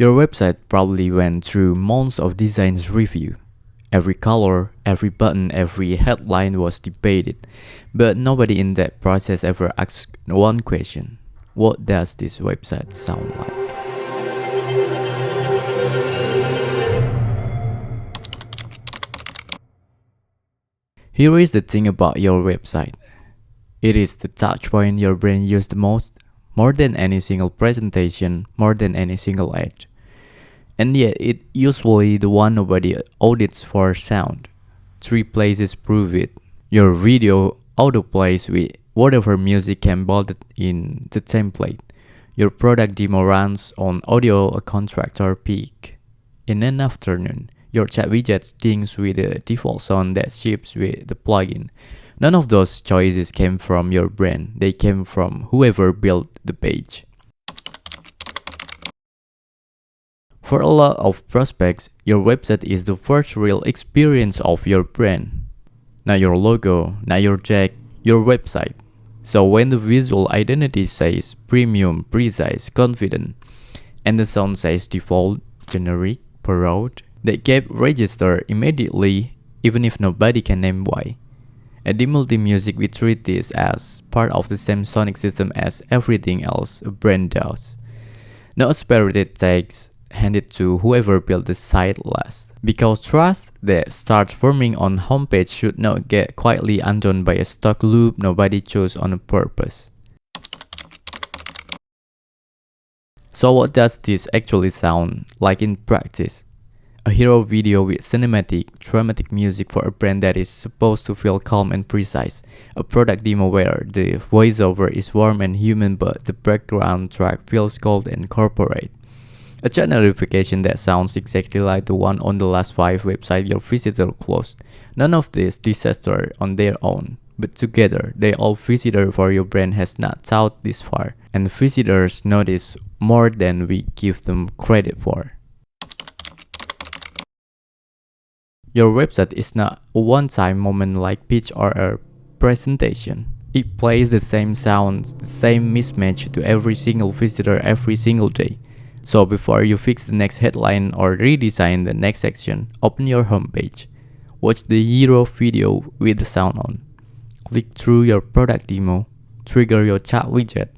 Your website probably went through months of design review. Every color, every button, every headline was debated, but nobody in that process ever asked one question: what does this website sound like? Here is the thing about your website. It is the touchpoint your brain uses the most, more than any single presentation, more than any single ad. And yet, it's usually the one nobody audits for sound. 3 places prove it. Your video autoplays with whatever music embedded in the template. Your product demo runs on audio a contractor peak. In an afternoon, your chat widget stings with a default sound that ships with the plugin. None of those choices came from your brain, they came from whoever built the page. For a lot of prospects, your website is the first real experience of your brand. Not your logo, not your tag, your website. So when the visual identity says premium, precise, confident, and the sound says default, generic, broad, they get registered immediately even if nobody can name why. At the Multi-Music, we treat this as part of the same sonic system as everything else a brand does. No spirited tags handed to whoever built the site last, because trust that starts forming on homepage should not get quietly undone by a stock loop nobody chose on purpose. So what does this actually sound like in practice? A hero video with cinematic, dramatic music for a brand that is supposed to feel calm and precise. A product demo where the voiceover is warm and human but the background track feels cold and corporate. A chat notification that sounds exactly like the one on the last 5 websites your visitor closed. None of these disasters on their own, but together they all visitor for your brand has not thought this far, and visitors notice more than we give them credit for. Your website is not a one-time moment like pitch or a presentation. It plays the same sounds, the same mismatch to every single visitor every single day. So before you fix the next headline or redesign the next section, open your homepage. Watch the hero video with the sound on. Click through your product demo. Trigger your chat widget.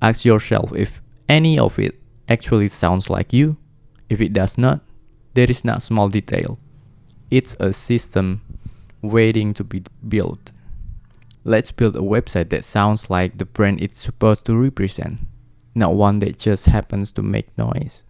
Ask yourself if any of it actually sounds like you. If it does not, there is not small detail. It's a system waiting to be built. Let's build a website that sounds like the brand it's supposed to represent, not one that just happens to make noise.